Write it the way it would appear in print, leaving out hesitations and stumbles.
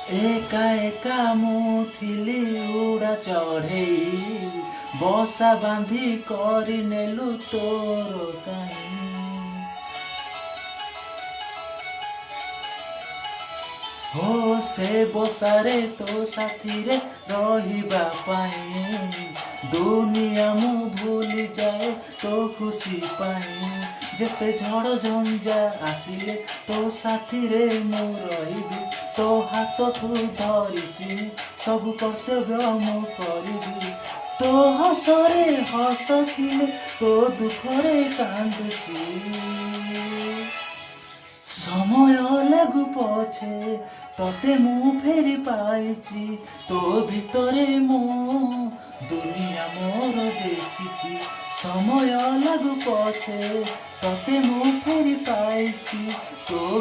एका एका ମୁଁ ଥିଲି ଉଡ଼ା ଚଢ଼େଇ ବସା ବାନ୍ଧି କରିନେଲୁ ତୋର କାହିଁ। हो से बसारे तो साथीरे रहिबा पाई दुनिया मु भूली जाए तो खुशी पाई जेते झड़ झंझा आसिले तो साथीरे मु रहिबी तो हाथ को धरिची सब कर्तव्य मु करिबी तो हसरे हस थिले तो दुखरे कांदुची समय लागू पछे तते मु फेरी पाइची तो भितरे मु दुनिया मोर देखिची समय लागू पछे तते मु फेरी पाइची तो